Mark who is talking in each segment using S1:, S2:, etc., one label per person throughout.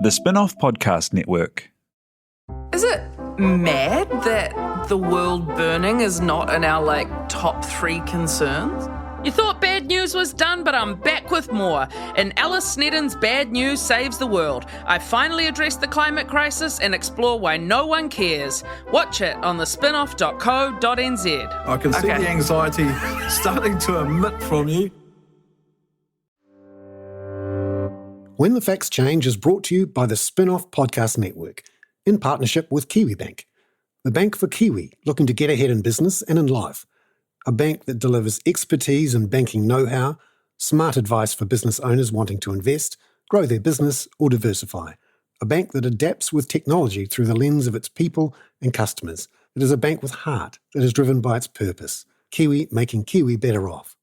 S1: The Spin-off Podcast Network.
S2: Is it mad that the world burning is not in our, top 3 concerns? You thought bad news was done, but I'm back with more. In Alice Snedden's Bad News Saves the World, I finally address the climate crisis and explore why no one cares. Watch it on thespinoff.co.nz.
S3: I can see the anxiety starting to emit from you.
S4: When the Facts Change is brought to you by the Spin-off Podcast Network, in partnership with KiwiBank, the bank for Kiwi looking to get ahead in business and in life. A bank that delivers expertise and banking know-how, smart advice for business owners wanting to invest, grow their business or diversify. A bank that adapts with technology through the lens of its people and customers. It is a bank with heart that is driven by its purpose. Kiwi making Kiwi better off.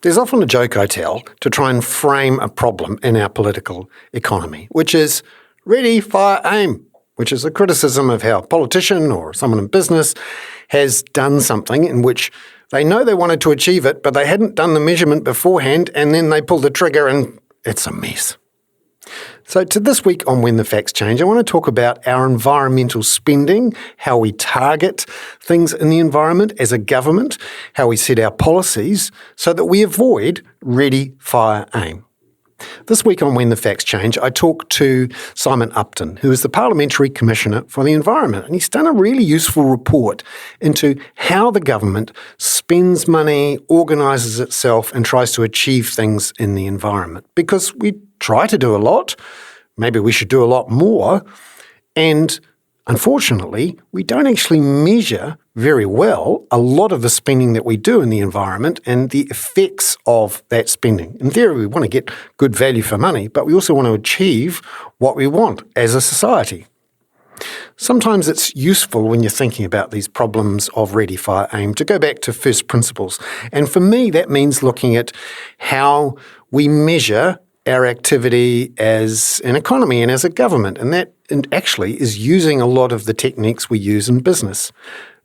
S4: There's often a joke I tell to try and frame a problem in our political economy, which is ready, fire, aim, which is a criticism of how a politician or someone in business has done something in which they know they wanted to achieve it, but they hadn't done the measurement beforehand, and then they pull the trigger and it's a mess. So to this week on When the Facts Change, I want to talk about our environmental spending, how we target things in the environment as a government, how we set our policies so that we avoid ready, fire, aim. This week on When the Facts Change, I talked to Simon Upton, who is the Parliamentary Commissioner for the Environment, and he's done a really useful report into how the government spends money, organises itself, and tries to achieve things in the environment. Because we try to do a lot, maybe we should do a lot more, and unfortunately, we don't actually measure very well a lot of the spending that we do in the environment and the effects of that spending. In theory, we want to get good value for money, but we also want to achieve what we want as a society. Sometimes it's useful when you're thinking about these problems of ready, fire, aim to go back to first principles. And for me, that means looking at how we measure our activity as an economy and as a government. And that actually is using a lot of the techniques we use in business.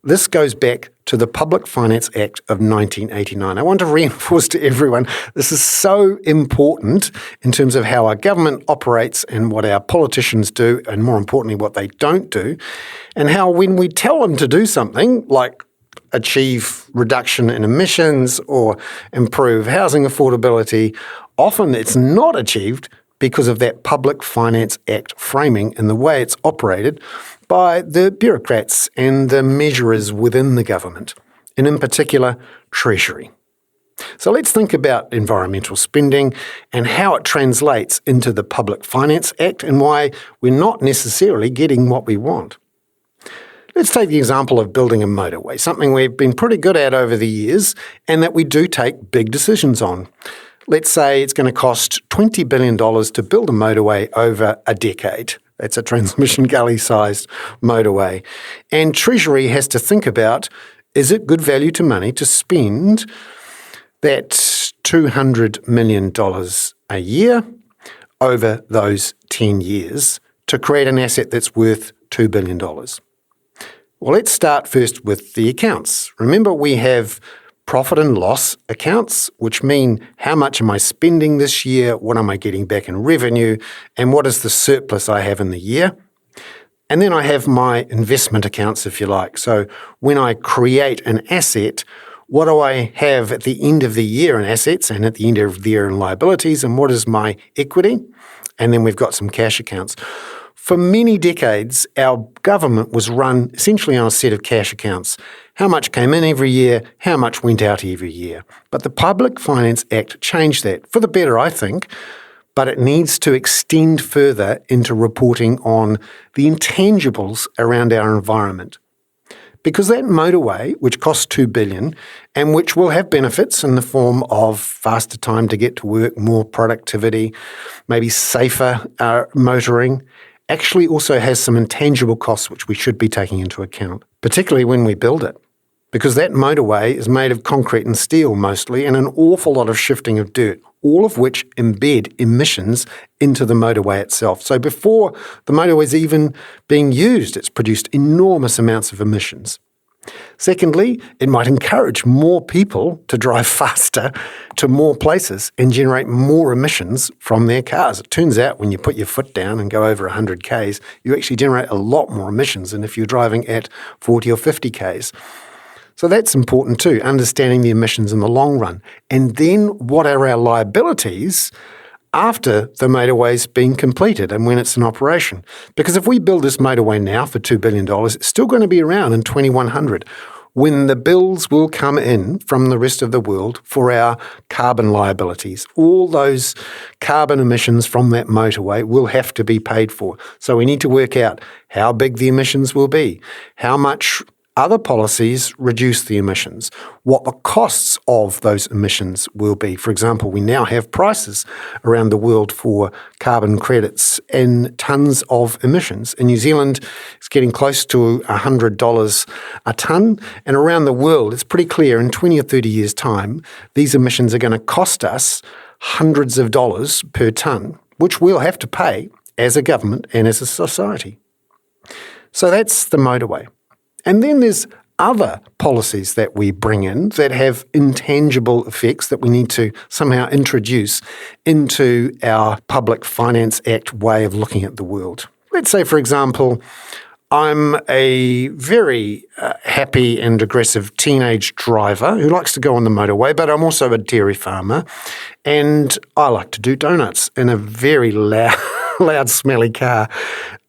S4: This goes back to the Public Finance Act of 1989. I want to reinforce to everyone, this is so important in terms of how our government operates and what our politicians do, and more importantly, what they don't do, and how when we tell them to do something like achieve reduction in emissions or improve housing affordability, often it's not achieved because of that Public Finance Act framing and the way it's operated by the bureaucrats and the measurers within the government, and in particular, Treasury. So let's think about environmental spending and how it translates into the Public Finance Act and why we're not necessarily getting what we want. Let's take the example of building a motorway, something we've been pretty good at over the years and that we do take big decisions on. Let's say it's going to cost $20 billion to build a motorway over a decade. That's a transmission gully-sized motorway. And Treasury has to think about, is it good value to money to spend that $200 million a year over those 10 years to create an asset that's worth $2 billion? Well, let's start first with the accounts. Remember, we have profit and loss accounts, which mean how much am I spending this year, what am I getting back in revenue, and what is the surplus I have in the year. And then I have my investment accounts, if you like. So when I create an asset, what do I have at the end of the year in assets and at the end of the year in liabilities, and what is my equity? And then we've got some cash accounts. For many decades, our government was run essentially on a set of cash accounts. How much came in every year, how much went out every year. But the Public Finance Act changed that, for the better, I think, but it needs to extend further into reporting on the intangibles around our environment. Because that motorway, which costs $2 billion, and which will have benefits in the form of faster time to get to work, more productivity, maybe safer motoring, actually also has some intangible costs which we should be taking into account, particularly when we build it. Because that motorway is made of concrete and steel mostly, and an awful lot of shifting of dirt, all of which embed emissions into the motorway itself. So before the motorway is even being used, it's produced enormous amounts of emissions. Secondly, it might encourage more people to drive faster to more places and generate more emissions from their cars. It turns out when you put your foot down and go over 100 k's, you actually generate a lot more emissions than if you're driving at 40 or 50 k's. So that's important too, understanding the emissions in the long run. And then what are our liabilities after the motorway's been completed and when it's in operation? Because if we build this motorway now for $2 billion, it's still going to be around in 2100 when the bills will come in from the rest of the world for our carbon liabilities. All those carbon emissions from that motorway will have to be paid for. So we need to work out how big the emissions will be, how much other policies reduce the emissions, what the costs of those emissions will be. For example, we now have prices around the world for carbon credits in tonnes of emissions. In New Zealand, it's getting close to $100 a tonne, and around the world, it's pretty clear in 20 or 30 years' time, these emissions are going to cost us hundreds of dollars per tonne, which we'll have to pay as a government and as a society. So that's the motorway. And then there's other policies that we bring in that have intangible effects that we need to somehow introduce into our Public Finance Act way of looking at the world. Let's say, for example, I'm a very happy and aggressive teenage driver who likes to go on the motorway, but I'm also a dairy farmer, and I like to do donuts in a very loud, smelly car.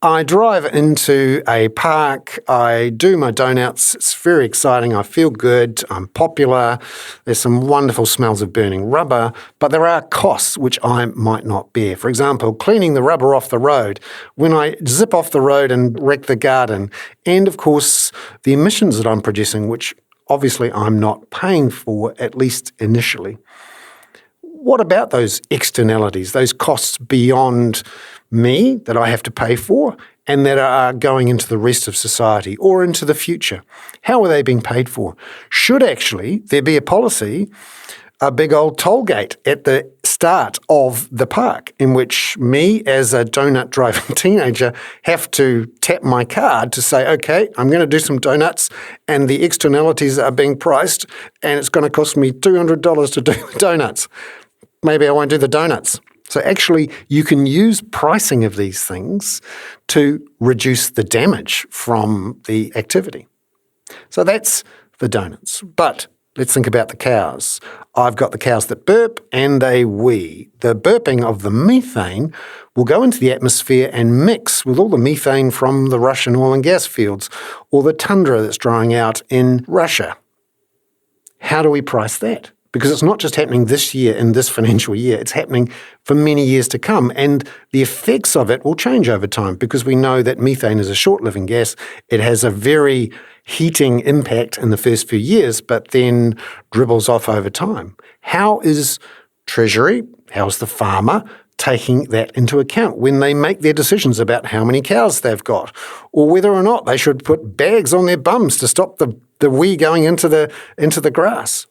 S4: I drive into a park, I do my donuts, it's very exciting, I feel good, I'm popular, there's some wonderful smells of burning rubber, but there are costs which I might not bear. For example, cleaning the rubber off the road, when I zip off the road and wreck the garden, and of course the emissions that I'm producing, which obviously I'm not paying for, at least initially. What about those externalities, those costs beyond me that I have to pay for and that are going into the rest of society or into the future? How are they being paid for? Should actually there be a policy, a big old toll gate at the start of the park in which me as a donut driving teenager have to tap my card to say, okay, I'm going to do some donuts and the externalities are being priced and it's going to cost me $200 to do the donuts. Maybe I won't do the donuts. So actually, you can use pricing of these things to reduce the damage from the activity. So that's the donuts. But let's think about the cows. I've got the cows that burp and they wee. The burping of the methane will go into the atmosphere and mix with all the methane from the Russian oil and gas fields or the tundra that's drying out in Russia. How do we price that? Because it's not just happening this year in this financial year, it's happening for many years to come. And the effects of it will change over time because we know that methane is a short-living gas. It has a very heating impact in the first few years, but then dribbles off over time. How is Treasury, how's the farmer taking that into account when they make their decisions about how many cows they've got or whether or not they should put bags on their bums to stop the wee going into the grass?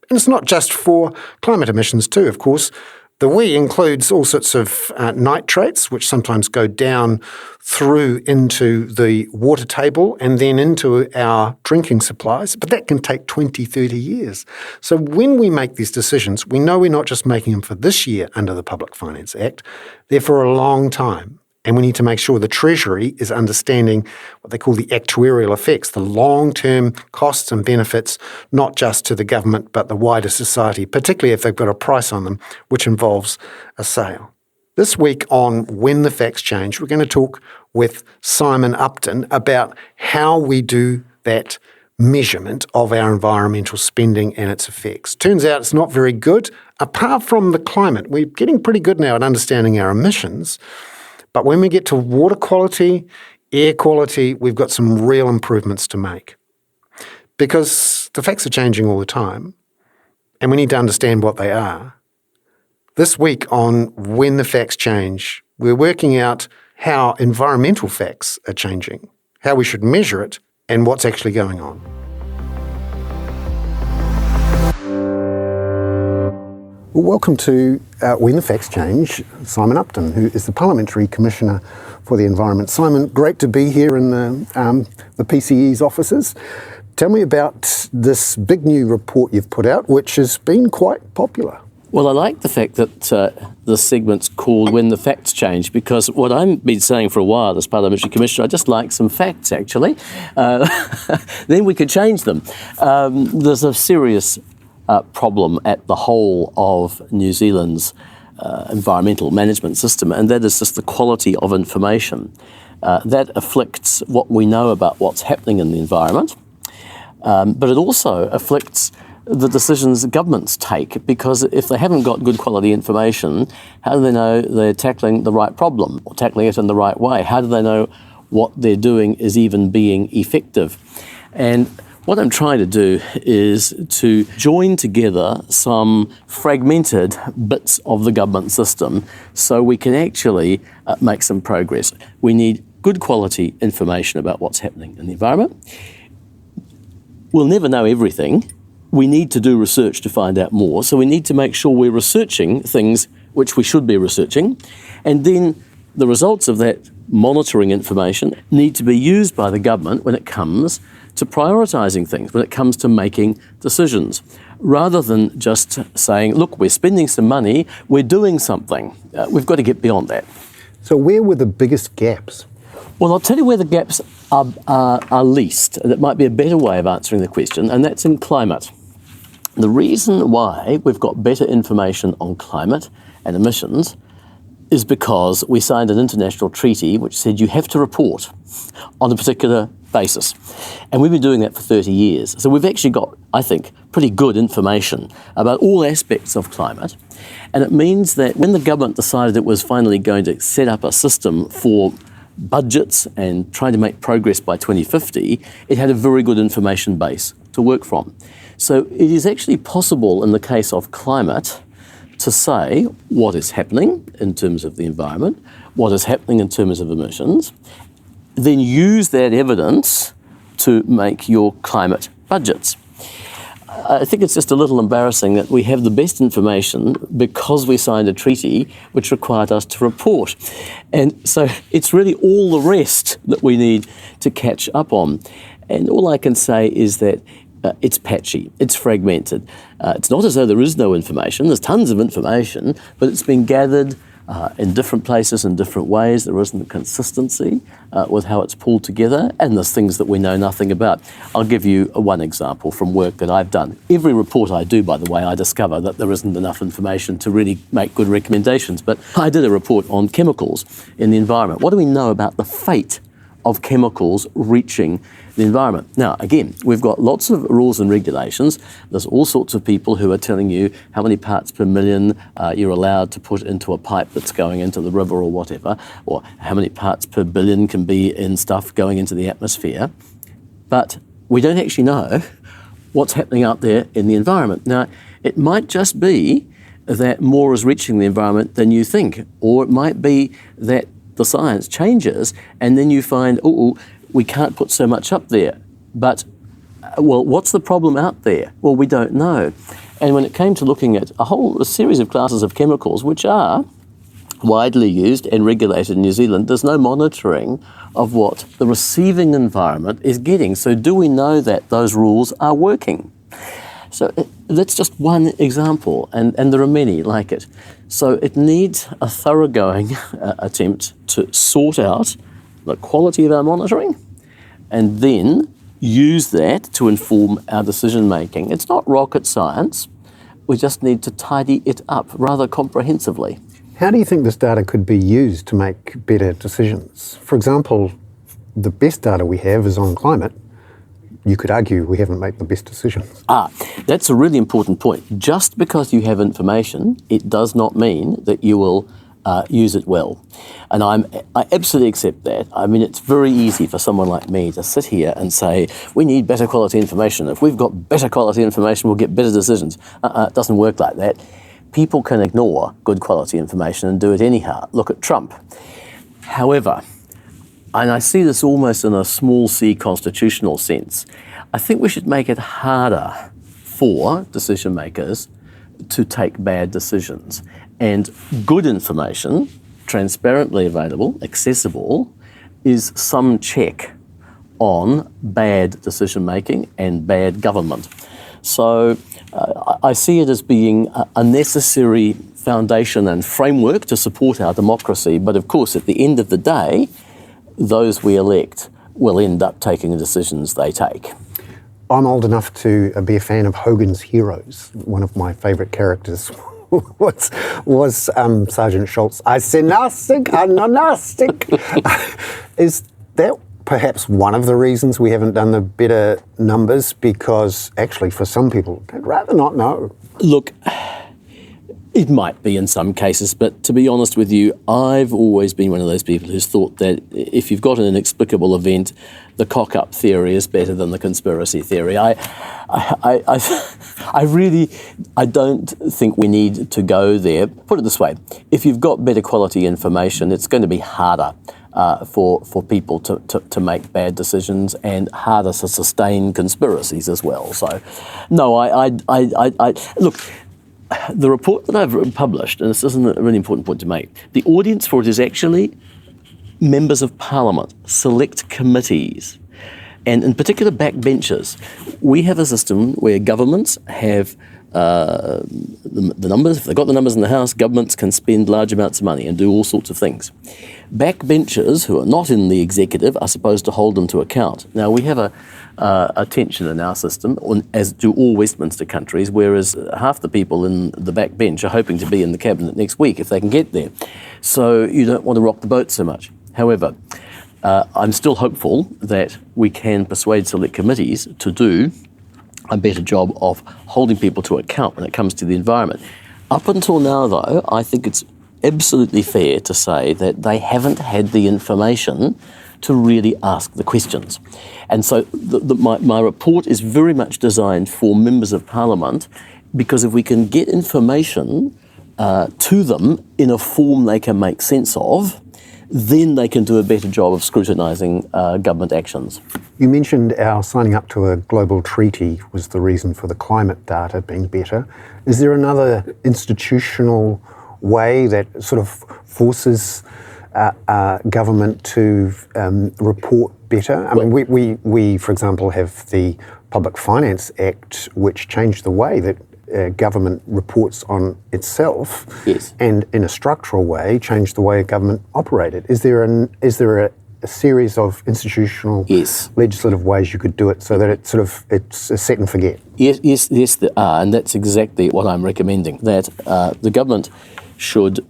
S4: And it's not just for climate emissions too, of course. The wee includes all sorts of nitrates, which sometimes go down through into the water table and then into our drinking supplies, but that can take 20, 30 years. So when we make these decisions, we know we're not just making them for this year under the Public Finance Act, they're for a long time. And we need to make sure the Treasury is understanding what they call the actuarial effects, the long-term costs and benefits, not just to the government, but the wider society, particularly if they've got a price on them, which involves a sale. This week on When the Facts Change, we're going to talk with Simon Upton about how we do that measurement of our environmental spending and its effects. Turns out it's not very good. Apart from the climate, we're getting pretty good now at understanding our emissions. But when we get to water quality, air quality, we've got some real improvements to make. Because the facts are changing all the time, and we need to understand what they are. This week on When the Facts Change, we're working out how environmental facts are changing, how we should measure it, and what's actually going on. Well, welcome to When the Facts Change, Simon Upton, who is the Parliamentary Commissioner for the Environment. Simon, great to be here in the PCE's offices. Tell me about this big new report you've put out, which has been quite popular.
S5: Well, I like the fact that the segment's called When the Facts Change, because what I've been saying for a while as Parliamentary Commissioner, I just like some facts, actually. Then we could change them. There's a serious problem at the whole of New Zealand's environmental management system, and that is just the quality of information. That afflicts what we know about what's happening in the environment, but it also afflicts the decisions governments take, because if they haven't got good quality information, how do they know they're tackling the right problem or tackling it in the right way? How do they know what they're doing is even being effective? And what I'm trying to do is to join together some fragmented bits of the government system so we can actually make some progress. We need good quality information about what's happening in the environment. We'll never know everything. We need to do research to find out more, so we need to make sure we're researching things which we should be researching, and then the results of that monitoring information need to be used by the government when it comes to prioritising things, when it comes to making decisions, rather than just saying, look, we're spending some money, we're doing something. We've got to get beyond that.
S4: So where were the biggest gaps?
S5: Well, I'll tell you where the gaps are least. That might be a better way of answering the question, and that's in climate. The reason why we've got better information on climate and emissions is because we signed an international treaty which said you have to report on a particular basis. And we've been doing that for 30 years. So we've actually got, I think, pretty good information about all aspects of climate. And it means that when the government decided it was finally going to set up a system for budgets and trying to make progress by 2050, it had a very good information base to work from. So it is actually possible in the case of climate to say what is happening in terms of the environment, what is happening in terms of emissions, then use that evidence to make your climate budgets. I think it's just a little embarrassing that we have the best information because we signed a treaty which required us to report. And so it's really all the rest that we need to catch up on. And all I can say is that it's patchy, it's fragmented. It's not as though there is no information. There's tons of information, but it's been gathered in different places in different ways. There isn't consistency with how it's pulled together, and there's things that we know nothing about. I'll give you one example from work that I've done. Every report I do, by the way, I discover that there isn't enough information to really make good recommendations. But I did a report on chemicals in the environment. What do we know about the fate of chemicals reaching the environment? Now, again, we've got lots of rules and regulations. There's all sorts of people who are telling you how many parts per million you're allowed to put into a pipe that's going into the river or whatever, or how many parts per billion can be in stuff going into the atmosphere. But we don't actually know what's happening out there in the environment. Now, it might just be that more is reaching the environment than you think, or it might be that the science changes and then you find, we can't put so much up there. But, well, what's the problem out there? Well, we don't know. And when it came to looking at a series of classes of chemicals which are widely used and regulated in New Zealand, there's no monitoring of what the receiving environment is getting. So do we know that those rules are working? So that's just one example, and there are many like it. So it needs a thoroughgoing attempt to sort out the quality of our monitoring and then use that to inform our decision making. It's not rocket science. We just need to tidy it up rather comprehensively.
S4: How do you think this data could be used to make better decisions? For example, the best data we have is on climate. You could argue we haven't made the best decisions.
S5: That's a really important point. Just because you have information, it does not mean that you will use it well. And I absolutely accept that. I mean, it's very easy for someone like me to sit here and say, we need better quality information. If we've got better quality information, we'll get better decisions. It doesn't work like that. People can ignore good quality information and do it anyhow. Look at Trump. However, and I see this almost in a small c constitutional sense, I think we should make it harder for decision makers to take bad decisions. And good information, transparently available, accessible, is some check on bad decision-making and bad government. So I see it as being a necessary foundation and framework to support our democracy. But of course, at the end of the day, those we elect will end up taking the decisions they take.
S4: I'm old enough to be a fan of Hogan's Heroes. One of my favourite characters was Sergeant Schultz. I say nastic, I'm not nastic. Is that perhaps one of the reasons we haven't done the better numbers? Because actually for some people, they'd rather not know.
S5: Look, it might be in some cases, but to be honest with you, I've always been one of those people who's thought that if you've got an inexplicable event, the cock-up theory is better than the conspiracy theory. I don't think we need to go there. Put it this way, if you've got better quality information, it's going to be harder for people to make bad decisions and harder to sustain conspiracies as well. So, no, look, the report that I've published, and this isn't a really important point to make, the audience for it is actually members of Parliament, select committees, and in particular backbenchers. We have a system where governments have the numbers. If they've got the numbers in the House, governments can spend large amounts of money and do all sorts of things. Backbenchers who are not in the executive are supposed to hold them to account. Now, we have a tension in our system, as do all Westminster countries, whereas half the people in the backbench are hoping to be in the cabinet next week if they can get there. So you don't want to rock the boat so much. However, I'm still hopeful that we can persuade select committees to do a better job of holding people to account when it comes to the environment. Up until now, though, I think it's absolutely fair to say that they haven't had the information to really ask the questions. And so my report is very much designed for members of Parliament, because if we can get information to them in a form they can make sense of, then they can do a better job of scrutinising government actions.
S4: You mentioned our signing up to a global treaty was the reason for the climate data being better. Is there another institutional way that sort of forces government to report better? I mean, we, for example, have the Public Finance Act, which changed the way that government reports on itself,
S5: yes,
S4: and in a structural way changed the way government operated. Is there a series of institutional,
S5: yes,
S4: legislative ways you could do it so that it's a set and forget?
S5: Yes, there are, and that's exactly what I'm recommending. That the government should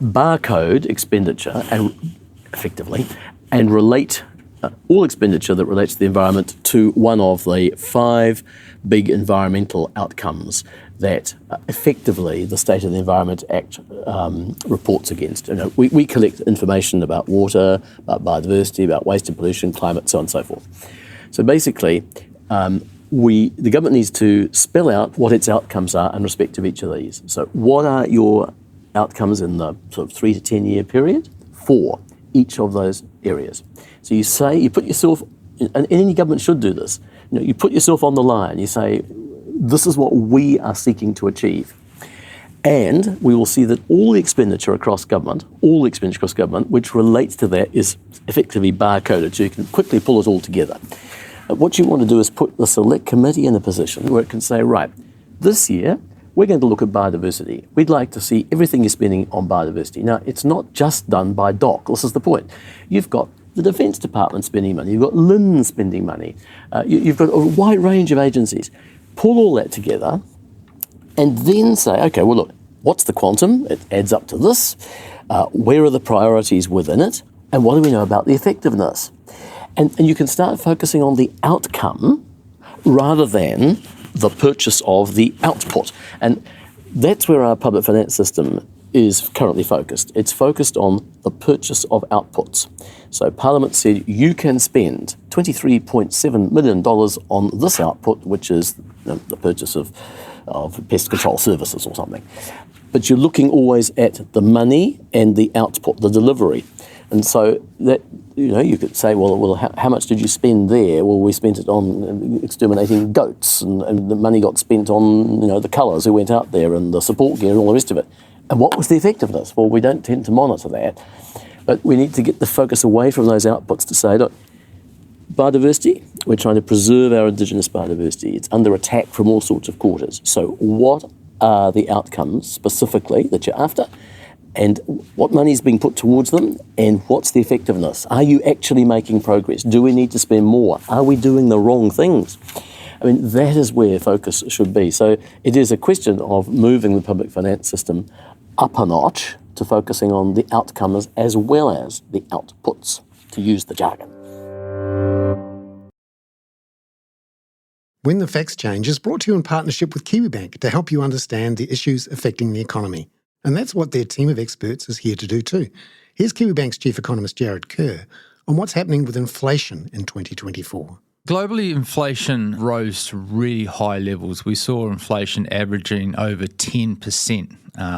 S5: barcode expenditure and effectively and relate all expenditure that relates to the environment to one of the 5 big environmental outcomes that effectively the State of the Environment Act reports against. You know, we collect information about water, about biodiversity, about waste and pollution, climate, so on and so forth. So basically, the government needs to spell out what its outcomes are in respect of each of these. So what are your outcomes in the sort of 3 to 10 year period for each of those areas? So you put yourself, and any government should do this, you put yourself on the line, you say, this is what we are seeking to achieve. And we will see that all the expenditure across government, which relates to that, is effectively barcoded, so you can quickly pull it all together. What you want to do is put the select committee in a position where it can say, right, this year, we're going to look at biodiversity. We'd like to see everything you're spending on biodiversity. Now, it's not just done by DOC. This is the point. You've got the Defence Department spending money. You've got LIN spending money. You've got a wide range of agencies. Pull all that together and then say, okay, well, look, what's the quantum? It adds up to this. Where are the priorities within it? And what do we know about the effectiveness? And you can start focusing on the outcome rather than the purchase of the output. And that's where our public finance system is currently focused. It's focused on the purchase of outputs. So Parliament said you can spend $23.7 million on this output, which is the purchase of pest control services or something. But you're looking always at the money and the output, the delivery. And so that, you could say, well, how much did you spend there? Well, we spent it on exterminating goats, and the money got spent on, the colours who went out there and the support gear and all the rest of it. And what was the effectiveness? Well, we don't tend to monitor that. But we need to get the focus away from those outputs to say, look, biodiversity. We're trying to preserve our Indigenous biodiversity. It's under attack from all sorts of quarters. So what are the outcomes specifically that you're after? And what money is being put towards them, and what's the effectiveness? Are you actually making progress? Do we need to spend more? Are we doing the wrong things? I mean, that is where focus should be. So it is a question of moving the public finance system up a notch to focusing on the outcomes as well as the outputs, to use the jargon.
S4: When the Facts Change is brought to you in partnership with Kiwibank to help you understand the issues affecting the economy. And that's what their team of experts is here to do too. Here's Kiwibank's Chief Economist Jared Kerr on what's happening with inflation in 2024.
S1: Globally, inflation rose to really high levels. We saw inflation averaging over 10%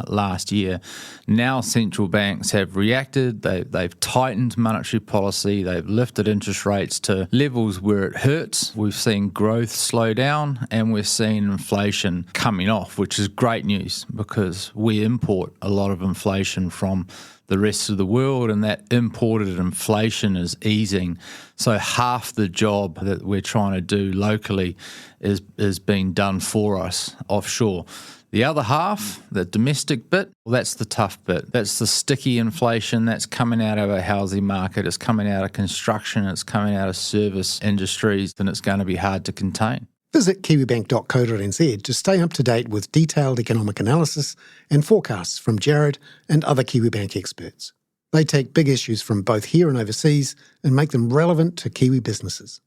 S1: last year. Now central banks have reacted. They've tightened monetary policy. They've lifted interest rates to levels where it hurts. We've seen growth slow down, and we're seeing inflation coming off, which is great news because we import a lot of inflation from the rest of the world, and that imported inflation is easing. So half the job that we're trying to do locally is being done for us offshore. The other half, the domestic bit, well, that's the tough bit. That's the sticky inflation that's coming out of our housing market. It's coming out of construction. It's coming out of service industries, and it's going to be hard to contain.
S4: Visit kiwibank.co.nz to stay up to date with detailed economic analysis and forecasts from Jared and other Kiwibank experts. They take big issues from both here and overseas and make them relevant to Kiwi businesses.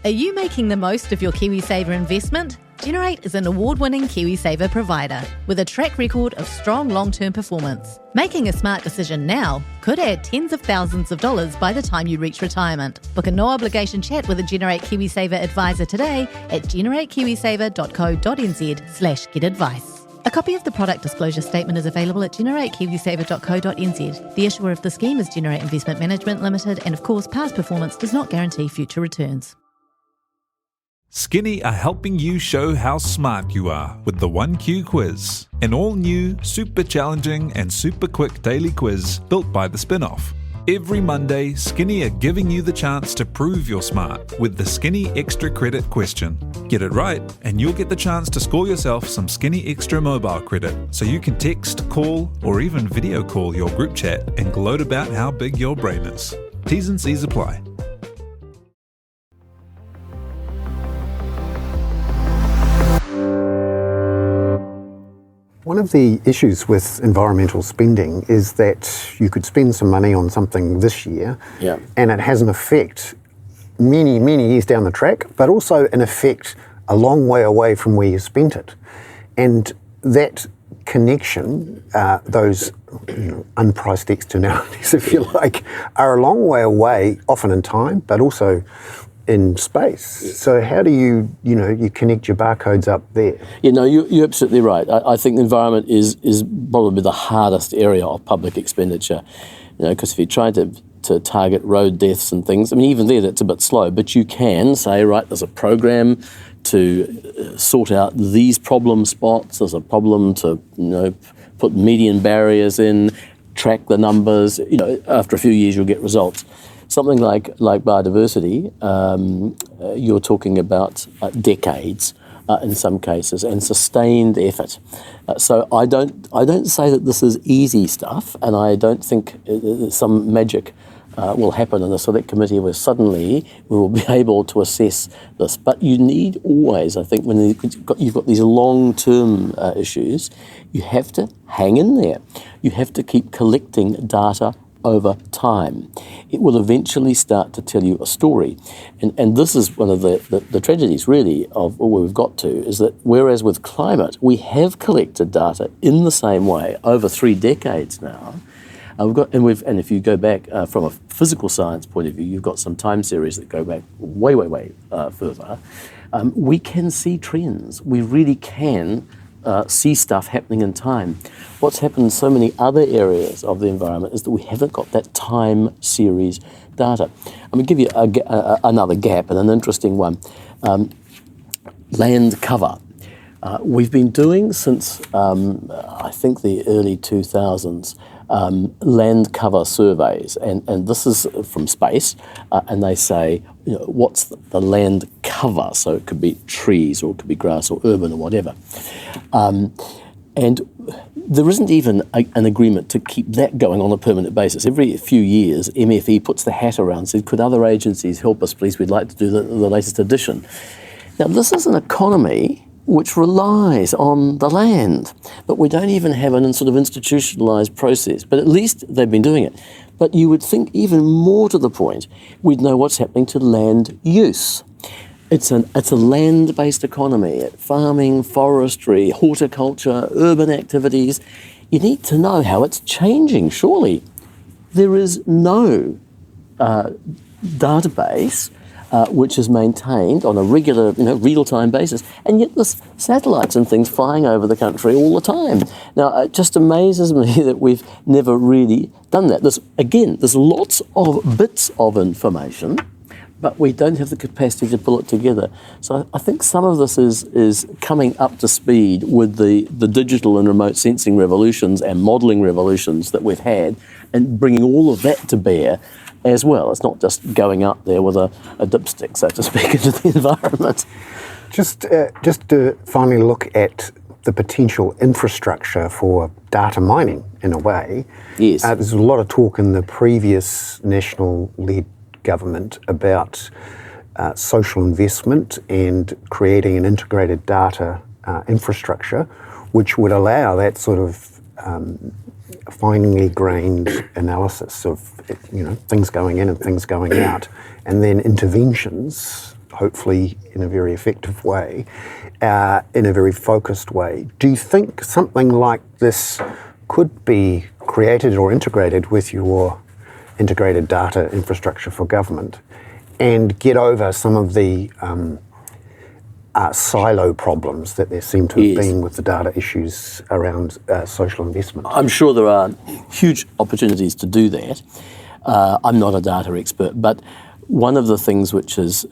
S6: Are you making the most of your KiwiSaver investment? Generate is an award-winning KiwiSaver provider with a track record of strong long-term performance. Making a smart decision now could add tens of thousands of dollars by the time you reach retirement. Book a no-obligation chat with a Generate KiwiSaver advisor today at generatekiwisaver.co.nz/get-advice. A copy of the product disclosure statement is available at generatekiwisaver.co.nz. The issuer of the scheme is Generate Investment Management Limited, and of course, past performance does not guarantee future returns.
S1: Skinny are helping you show how smart you are with the 1Q quiz, an all-new, super challenging and super quick daily quiz built by the Spin-Off. Every Monday, Skinny are giving you the chance to prove you're smart with the Skinny Extra Credit question. Get it right, and you'll get the chance to score yourself some Skinny Extra mobile credit, so you can text, call, or even video call your group chat and gloat about how big your brain is. T's and C's apply.
S4: One of the issues with environmental spending is that you could spend some money on something this year and it has an effect many, many years down the track, but also an effect a long way away from where you spent it. And that connection, those unpriced externalities, if you like, are a long way away, often in time, but also in space. So how do you connect your barcodes up there?
S5: You're absolutely right. I think the environment is probably the hardest area of public expenditure, because if you're trying to target road deaths and things, I mean, even there that's a bit slow, but you can say, right, there's a program to sort out these problem spots, there's a problem to, put median barriers in, track the numbers, after a few years you'll get results. Something like biodiversity, you're talking about decades in some cases, and sustained effort. So I don't say that this is easy stuff, and I don't think some magic will happen in the select committee where suddenly we will be able to assess this. But you need always, I think, when you've got these long-term issues, you have to hang in there. You have to keep collecting data over time. It will eventually start to tell you a story. And this is one of the tragedies, really, of where we've got to, is that whereas with climate, we have collected data in the same way over 3 decades now, and if you go back from a physical science point of view, you've got some time series that go back way further. We can see trends. We really can see stuff happening in time. What's happened in so many other areas of the environment is that we haven't got that time series data. I'm going to give you another gap, and an interesting one. Land cover. We've been doing since, I think, the early 2000s, land cover surveys, and this is from space, and they say, what's the land cover? So it could be trees, or it could be grass, or urban, or whatever. And there isn't even an agreement to keep that going on a permanent basis. Every few years, MFE puts the hat around and says, could other agencies help us, please? We'd like to do the latest edition. Now, this is an economy which relies on the land, but we don't even have an sort of institutionalised process. But at least they've been doing it. But you would think even more to the point, we'd know what's happening to land use. It's a land-based economy, farming, forestry, horticulture, urban activities. You need to know how it's changing, surely. There is no database which is maintained on a regular, real-time basis, and yet there's satellites and things flying over the country all the time. Now, it just amazes me that we've never really done that. There's lots of bits of information, but we don't have the capacity to pull it together. So I think some of this is coming up to speed with the digital and remote sensing revolutions and modelling revolutions that we've had, and bringing all of that to bear as well. It's not just going up there with a dipstick, so to speak, into the environment.
S4: Just to finally look at the potential infrastructure for data mining, in a way.
S5: Yes.
S4: There's a lot of talk in the previous national-led government about social investment and creating an integrated data infrastructure, which would allow that sort of finely grained analysis of things going in and things going out, and then interventions, hopefully in a very effective way, in a very focused way. Do you think something like this could be created or integrated with your integrated data infrastructure for government and get over some of the silo problems that there seem to have been with the data issues around social investment?
S5: I'm sure there are huge opportunities to do that. I'm not a data expert, but one of the things which is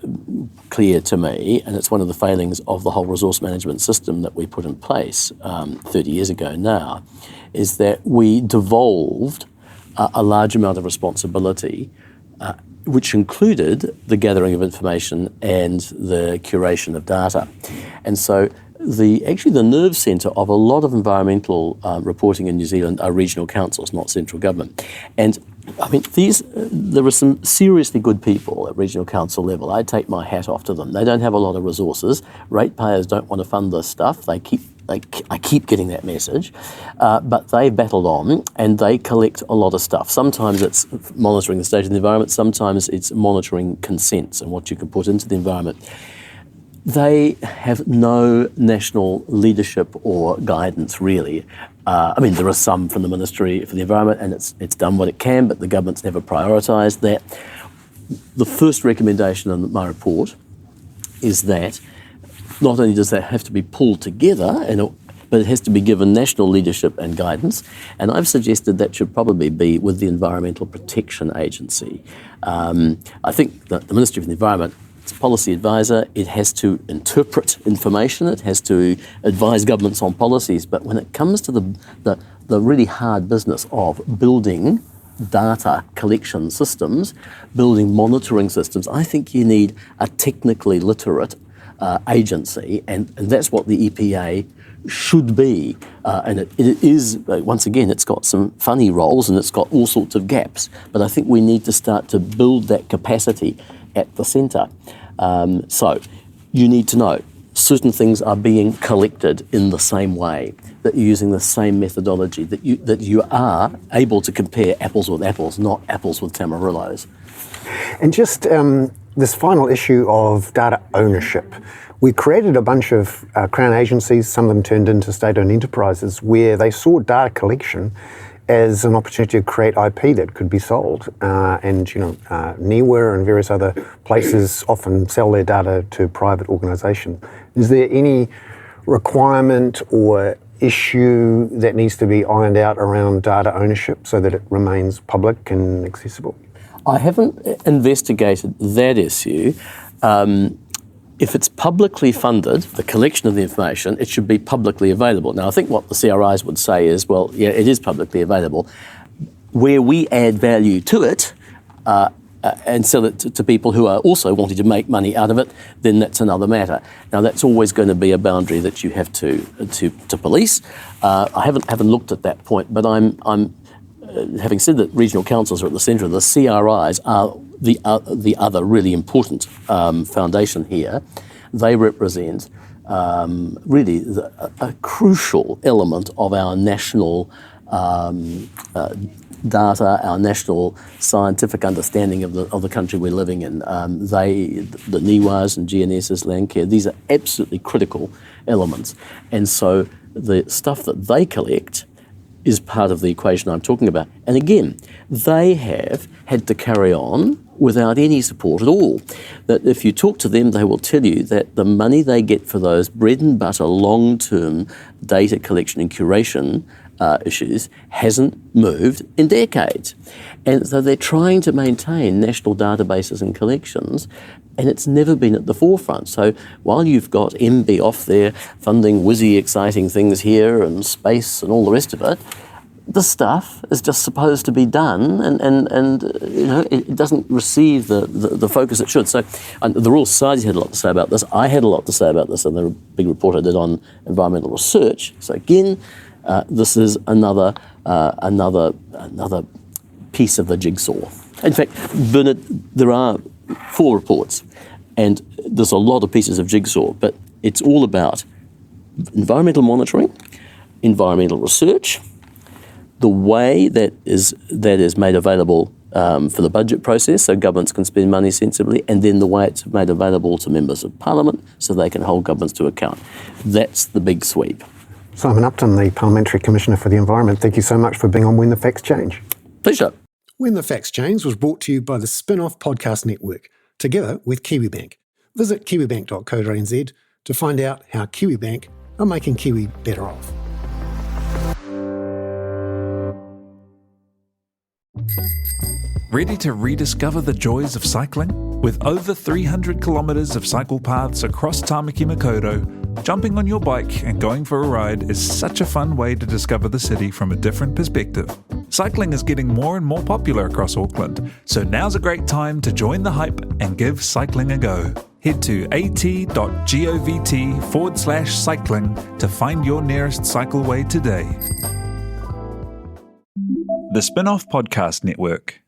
S5: clear to me, and it's one of the failings of the whole resource management system that we put in place 30 years ago now, is that we devolved a large amount of responsibility, which included the gathering of information and the curation of data. And so the nerve centre of a lot of environmental reporting in New Zealand are regional councils, not central government. And I mean, there are some seriously good people at regional council level. I take my hat off to them. They don't have a lot of resources. Ratepayers don't want to fund this stuff. I keep getting that message, but they battle on and they collect a lot of stuff. Sometimes it's monitoring the state of the environment, sometimes it's monitoring consents and what you can put into the environment. They have no national leadership or guidance, really. There are some from the Ministry for the Environment, and it's done what it can, but the government's never prioritised that. The first recommendation in my report is that not only does that have to be pulled together, but it has to be given national leadership and guidance. And I've suggested that should probably be with the Environmental Protection Agency. I think that the Ministry for the Environment, it's a policy advisor, it has to interpret information, it has to advise governments on policies, but when it comes to the really hard business of building data collection systems, building monitoring systems, I think you need a technically literate agency, and that's what the EPA should be. And it is, once again, it's got some funny roles and it's got all sorts of gaps, but I think we need to start to build that capacity at the centre. So you need to know certain things are being collected in the same way, that you're using the same methodology, that you are able to compare apples with apples, not apples with tamarillos.
S4: And just this final issue of data ownership. We created a bunch of Crown agencies, some of them turned into state-owned enterprises, where they saw data collection as an opportunity to create IP that could be sold. NIWA and various other places often sell their data to private organisations. Is there any requirement or issue that needs to be ironed out around data ownership so that it remains public and accessible?
S5: I haven't investigated that issue. If it's publicly funded, the collection of the information, it should be publicly available. Now, I think what the CRIs would say is, well, yeah, it is publicly available. Where we add value to it, and sell it to people who are also wanting to make money out of it, then that's another matter. Now, that's always going to be a boundary that you have to police. I haven't looked at that point, but I'm having said that regional councils are at the centre of the CRIs are the other really important foundation here. They represent really a crucial element of our national data, our national scientific understanding of the country we're living in. The NIWAs and GNSs, Landcare, these are absolutely critical elements. And so the stuff that they collect is part of the equation I'm talking about. And again, they have had to carry on without any support at all. That if you talk to them, they will tell you that the money they get for those bread and butter long-term data collection and curation issues hasn't moved in decades. And so they're trying to maintain national databases and collections, and it's never been at the forefront. So while you've got MB off there funding whizzy exciting things here and space and all the rest of it, the stuff is just supposed to be done, and it doesn't receive the focus it should. So the Royal Society had a lot to say about this. I had a lot to say about this in the big report I did on environmental research. So again, this is another piece of the jigsaw. In fact, Bernard, there are 4 reports, and there's a lot of pieces of jigsaw, but it's all about environmental monitoring, environmental research, the way that is made available for the budget process so governments can spend money sensibly, and then the way it's made available to members of Parliament so they can hold governments to account. That's the big sweep.
S4: Simon Upton, the Parliamentary Commissioner for the Environment, thank you so much for being on When the Facts Change.
S5: Pleasure.
S4: When the Facts Change was brought to you by the Spin-Off Podcast Network, together with KiwiBank. Visit kiwibank.co.nz to find out how KiwiBank are making Kiwi better off.
S7: Ready to rediscover the joys of cycling? With over 300 kilometres of cycle paths across Tāmaki Makaurau, jumping on your bike and going for a ride is such a fun way to discover the city from a different perspective. Cycling is getting more and more popular across Auckland, so now's a great time to join the hype and give cycling a go. Head to at.govt/cycling to find your nearest cycleway today. The Spin-Off Podcast Network.